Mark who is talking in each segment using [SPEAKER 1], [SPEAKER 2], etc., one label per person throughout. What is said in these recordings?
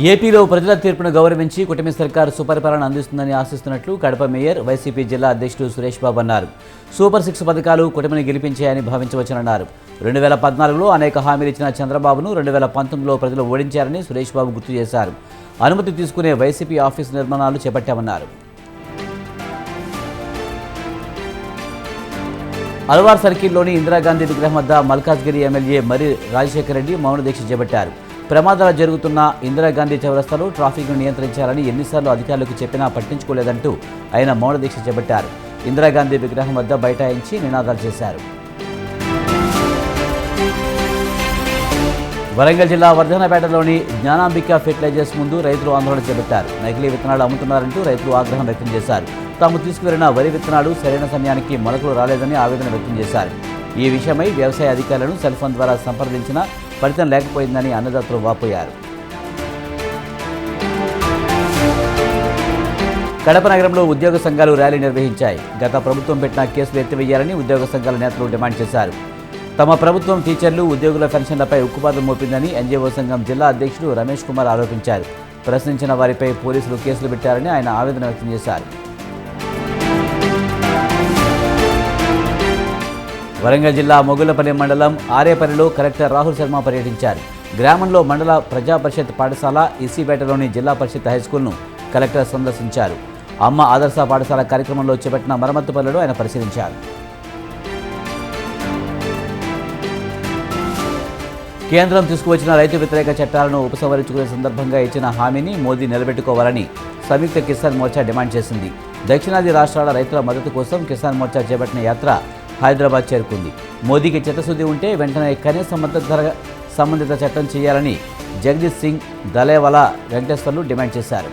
[SPEAKER 1] ఏపీలో ప్రజల తీర్పును గౌరవించి కూటమి సర్కారు సుపరిపాలన అందిస్తుందని ఆశిస్తున్నట్లు కడప మేయర్ వైసీపీ జిల్లా అధ్యక్షుడు సురేష్ బాబు అన్నారు. సూపర్ 6 పథకాలు కూటమిని గెలిపించాయని భావించవచ్చునన్నారు. 2014లో అనేక హామీలు ఇచ్చిన చంద్రబాబును 2019లో ప్రజలు ఓడించారని సురేష్ బాబు గుర్తు చేశారు. అనుమతి తీసుకునే వైసీపీ ఆఫీసు నిర్మాణాలు చేపట్టామన్నారు. అల్వార్ సర్కిల్లోని ఇందిరాగాంధీ విగ్రహం వద్ద మల్కాజ్గిరి ఎమ్మెల్యే మరి రాజశేఖర రెడ్డి మౌన దీక్ష చేపట్టారు. ప్రమాదాలు జరుగుతున్న ఇందిరాగాంధీ చౌరస్తాలో ట్రాఫిక్ను నియంత్రించాలని ఎన్నిసార్లు అధికారులకు చెప్పినా పట్టించుకోలేదంటూ ఆయన మౌన దీక్ష చేపట్టారు. ఇందిరాగాంధీ విగ్రహం వద్ద బైఠాయించి నినాదాలు చేశారు. వరంగల్ జిల్లా వర్ధనపేటలోని జ్ఞానాంబిక ఫెర్టిలైజర్స్ ముందు రైతులు ఆందోళన చేపట్టారు. నకిలీ విత్తనాలు అమ్ముతున్నారంటూ రైతులు ఆగ్రహం వ్యక్తం చేశారు. తాము తీసుకువెళ్లిన వరి విత్తనాలు సరైన సమయానికి మొలకలు రాలేదని ఆవేదన వ్యక్తం చేశారు. ఈ విషయమై వ్యవసాయ అధికారులను సెల్ ఫోన్ ద్వారా సంప్రదించినా ఫలితం లేకపోయిందని అన్నదాతలు వాపోయారు. కడప నగరంలో ఉద్యోగ సంఘాలు ర్యాలీ నిర్వహించాయి. గత ప్రభుత్వం పెట్టిన కేసులు ఎత్తివేయాలని ఉద్యోగ సంఘాల నేతలు డిమాండ్ చేశారు. తమ ప్రభుత్వం టీచర్లు ఉద్యోగుల పెన్షన్లపై ఉక్కుపాదం మోపిందని ఎన్జీఓ సంఘం జిల్లా అధ్యక్షుడు రమేష్ కుమార్ ఆరోపించారు. ప్రశ్నించిన వారిపై పోలీసులు కేసులు పెట్టారని ఆయన ఆవేదన వ్యక్తం చేశారు. వరంగల్ జిల్లా మొగుళ్లపల్లి మండలం ఆరేపల్లిలో కలెక్టర్ రాహుల్ శర్మ పర్యటించారు. గ్రామంలో మండల ప్రజా పరిషత్ పాఠశాల, ఇసిపేటలోని జిల్లా పరిషత్ హైస్కూల్ను కలెక్టర్ సందర్శించారు. అమ్మ ఆదర్శ పాఠశాల కార్యక్రమంలో చేపట్టిన మరమ్మతు పనులను ఆయన పరిశీలించారు. కేంద్రం తీసుకువచ్చిన రైతు వ్యతిరేక చట్టాలను ఉపసంహరించుకునే సందర్భంగా ఇచ్చిన హామీని మోదీ నిలబెట్టుకోవాలని సంయుక్త కిసాన్ మోర్చా డిమాండ్ చేసింది. దక్షిణాది రాష్ట్రాల రైతుల మద్దతు కోసం కిసాన్ మోర్చా చేపట్టిన యాత్ర హైదరాబాద్ చేరుకుంది. మోదీకి చిత్తశుద్ధి ఉంటే వెంటనే కనీస మద్దతు ధర సంబంధిత చట్టం చేయాలని జగదీష్ సింగ్ దలేవాలా వెంకటేశ్వర్లు డిమాండ్ చేశారు.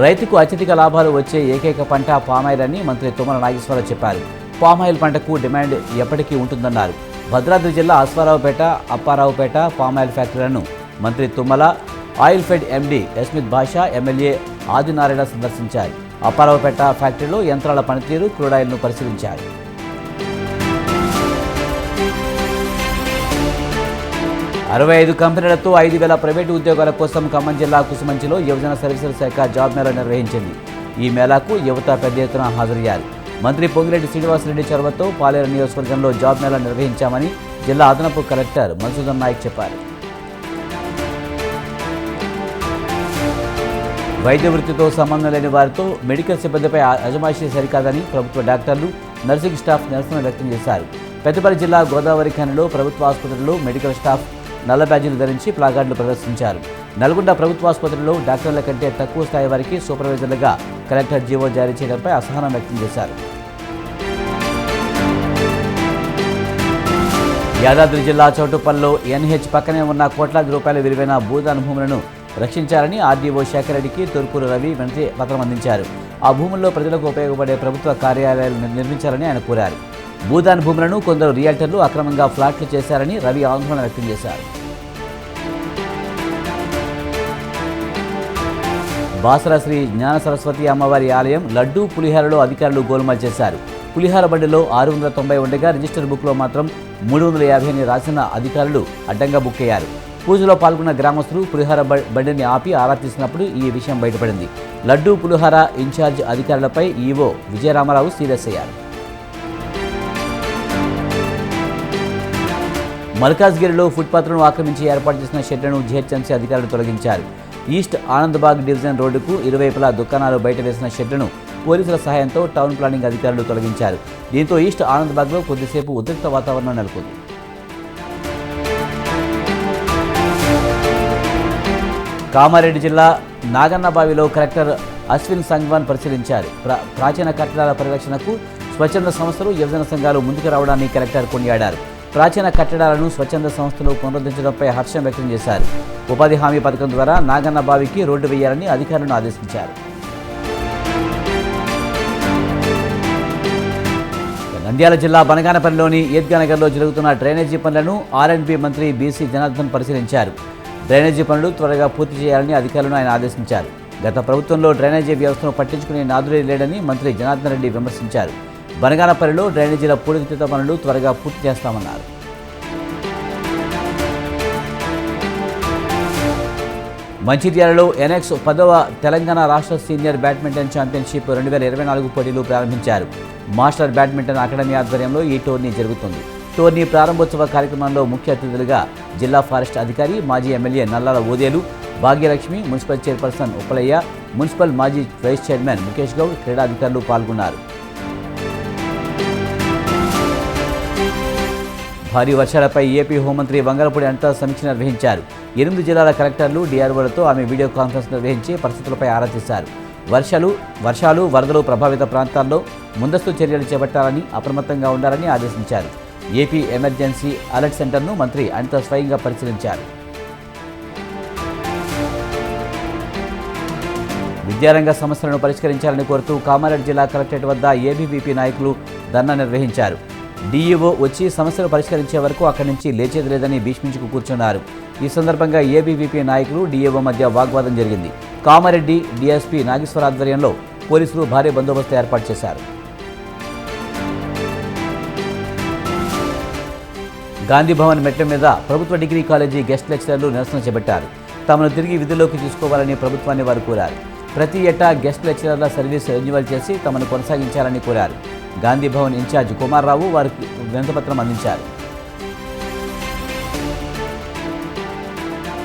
[SPEAKER 1] రైతుకు అత్యధిక లాభాలు వచ్చే ఏకైక పంట పామాయిల్ అని మంత్రి తుమ్మల నాగేశ్వరరావు చెప్పారు. పామాయిల్ పంటకు డిమాండ్ ఎప్పటికీ ఉంటుందన్నారు. భద్రాద్రి జిల్లా అశ్వారావుపేట, అప్పారావుపేట పామాయిల్ ఫ్యాక్టరీలను మంత్రి తుమ్మల, ఆయిల్ ఫెడ్ ఎండీ యస్మిత్ బాషా, ఎమ్మెల్యే ఆదినారాయణ సందర్శించారు. అప్పారావుపేట ఫ్యాక్టరీలో యంత్రాల పనితీరు, క్రూడాయిల్ను పరిశీలించారు. అరవై 5 కంపెనీలతో 5,000 ప్రైవేటు ఉద్యోగాల కోసం ఖమ్మం జిల్లా కుసుమంచిలో యువజన సర్వీసుల శాఖ జాబ్ మేళా నిర్వహించింది. ఈ మేళాకు యువత పెద్ద ఎత్తున హాజరయ్యారు. మంత్రి పొంగిరెడ్డి శ్రీనివాసరెడ్డి చొరవతో పాలేరు నియోజకవర్గంలో జాబ్ మేళా నిర్వహించామని జిల్లా అదనపు కలెక్టర్ మధుసూదన్ నాయక్ చెప్పారు. వైద్య వృత్తితో సంబంధం లేని వారితో మెడికల్ సిబ్బందిపై అజమాయిషీ సరికాదని ప్రభుత్వ డాక్టర్లు, నర్సింగ్ స్టాఫ్ నిరసన వ్యక్తం చేశారు. పెద్దపల్లి జిల్లా గోదావరి ఖనిలో ప్రభుత్వ ఆసుపత్రుల్లో మెడికల్ స్టాఫ్ నల్ల బ్యాడ్జీలు ధరించి ప్లాకార్డులు ప్రదర్శించారు. నల్గొండ ప్రభుత్వ ఆసుపత్రిలో డాక్టర్ల కంటే తక్కువ స్థాయి వారికి సూపర్వైజర్లుగా కలెక్టర్ జీవో జారీ చేయడంపై అసహనం వ్యక్తం చేశారు. యాదాద్రి జిల్లా చౌటుప్పల్లో ఎన్హెచ్ పక్కనే ఉన్న కోట్లాది రూపాయల విలువైన భూదాన్ భూములను రక్షించాలని ఆర్డీఓ శేఖరెడ్డికి తూర్పూరు రవి వినతి పత్రం అందించారు. ఆ భూముల్లో ప్రజలకు ఉపయోగపడే ప్రభుత్వ కార్యాలయాలు నిర్మించాలని ఆయన కోరారు. భూదాన్ భూములను కొందరు రియల్టర్లు అక్రమంగా ఫ్లాట్లు చేశారని రవి ఆందోళన వ్యక్తం చేశారు. బాసర శ్రీ జ్ఞాన సరస్వతి అమ్మవారి ఆలయం లడ్డూ పులిహారలో అధికారులు గోల్మాల్ చేశారు. పులిహార బండిలో 690 ఉండగా రిజిస్టర్ బుక్లో మాత్రం 350 అని రాసిన అధికారులు అడ్డంగా బుక్ అయ్యారు. పూజలో పాల్గొన్న గ్రామస్తులు పులిహార బండిని ఆపి ఆరా తీసినప్పుడు ఈ విషయం బయటపడింది. లడ్డూ పులిహార ఇన్ఛార్జ్ అధికారులపై ఈవో విజయరామారావు సీరియస్ అయ్యారు. మల్కాజ్గిరిలో ఫుట్పాత్లను ఆక్రమించి ఏర్పాటు చేసిన షెడ్లను జీహెచ్ఎంసీ అధికారులు తొలగించారు. ఈస్ట్ ఆనందబాగ్ డివిజన్ రోడ్డుకు ఇరువైపులా దుకాణాలు బయట వేసిన షెడ్లను పోలీసుల సహాయంతో టౌన్ ప్లానింగ్ అధికారులు తొలగించారు. దీంతో ఈస్ట్ ఆనందబాగ్లో కొద్దిసేపు ఉద్రిక్త వాతావరణం నెలకొంది. కామారెడ్డి జిల్లా నాగన్నబావిలో కలెక్టర్ అశ్విన్ సంగ్వాన్ పరిశీలించారు. ప్రాచీన కట్టడాల పరిరక్షణకు స్వచ్ఛంద సంస్థలు, యువజన సంఘాలు ముందుకు రావడాన్ని కలెక్టర్ కొనియాడారు. ప్రాచీన కట్టడాలను స్వచ్ఛంద సంస్థలు పునరుద్ధరించడంపై హర్షం వ్యక్తం చేశారు. ఉపాధి హామీ పథకం ద్వారా నాగన్నబావికి రోడ్డు వేయాలని అధికారులను ఆదేశించారు. నంద్యాల జిల్లా బనగానపల్లిలోని ఈద్గానగర్లో జరుగుతున్న డ్రైనేజీ పనులను ఆర్ఎండ్బి మంత్రి బీసీ జనార్దన్ పరిశీలించారు. డ్రైనేజీ పనులు త్వరగా పూర్తి చేయాలని అధికారులను ఆయన ఆదేశించారు. గత ప్రభుత్వంలో డ్రైనేజీ వ్యవస్థను పట్టించుకునే నాదుడే లేడని మంత్రి జనార్దన్ రెడ్డి విమర్శించారు. బనగానపల్లిలో డ్రైనేజీల పూడికతీత పనులు త్వరగా పూర్తి చేస్తామన్నారు. మంచిర్యాలలో ఎన్ఎక్స్ 10వ తెలంగాణ రాష్ట్ర సీనియర్ బ్యాడ్మింటన్ ఛాంపియన్షిప్ 2024 పోటీలు ప్రారంభించారు. మాస్టర్ బ్యాడ్మింటన్ అకాడమీ ఆధ్వర్యంలో ఈ టోర్నీ జరుగుతుంది. టోర్నీ ప్రారంభోత్సవ కార్యక్రమంలో ముఖ్య అతిథులుగా జిల్లా ఫారెస్ట్ అధికారి, మాజీ MLA Nallala Odelu, Bhagyalakshmi, municipal chairperson Uppalaiah, municipal మాజీ వైస్ చైర్మన్ ముఖేష్ గౌడ్, క్రీడాధికారులు పాల్గొన్నారు. భారీ వర్షాలపై ఏపీ హోంమంత్రి వంగలపూడి అనిత సమీక్ష నిర్వహించారు. 8 జిల్లాల కలెక్టర్లు, డీఆర్ఓలతో ఆమె వీడియో కాన్ఫరెన్స్ నిర్వహించి పరిస్థితులపై ఆరా తీశారు. వర్షాలు, వరదలు ప్రభావిత ప్రాంతాల్లో ముందస్తు చర్యలు చేపట్టాలని, అప్రమత్తంగా ఉండాలని ఆదేశించారు. ఏపీ ఎమర్జెన్సీ అలర్ట్ సెంటర్ను మంత్రి అనిత స్వయంగా పరిశీలించారు. విద్యారంగ సమస్యలను పరిష్కరించాలని కోరుతూ కామారెడ్డి జిల్లా కలెక్టరేట్ వద్ద ఏబీవీపీ నాయకులు ధర్నా నిర్వహించారు. డీఈఓ వచ్చి సమస్యలు పరిష్కరించే వరకు అక్కడి నుంచి లేచేది లేదని భీష్మించుకు కూర్చున్నారు. ఈ సందర్భంగా ఏబీవీపీ నాయకులు, డీఈఓ మధ్య వాగ్వాదం జరిగింది. కామారెడ్డి డీఎస్పీ నాగేశ్వర ఆధ్వర్యంలో పోలీసులు భారీ బందోబస్తు ఏర్పాటు చేశారు. గాంధీభవన్ మెట్ల మీద ప్రభుత్వ డిగ్రీ కాలేజీ గెస్ట్ లెక్చరర్లు నిరసన చేపట్టారు. తమను తిరిగి విధుల్లోకి తీసుకోవాలని ప్రభుత్వాన్ని వారు కోరారు. ప్రతి ఏటా గెస్ట్ లెక్చరర్ల సర్వీస్ రెన్యువల్ చేసి తమను కొనసాగించాలని కోరారు. గాంధీభవన్ ఇన్ఛార్జ్ కుమార్రావు వారికి వినతిపత్రం అందించారు.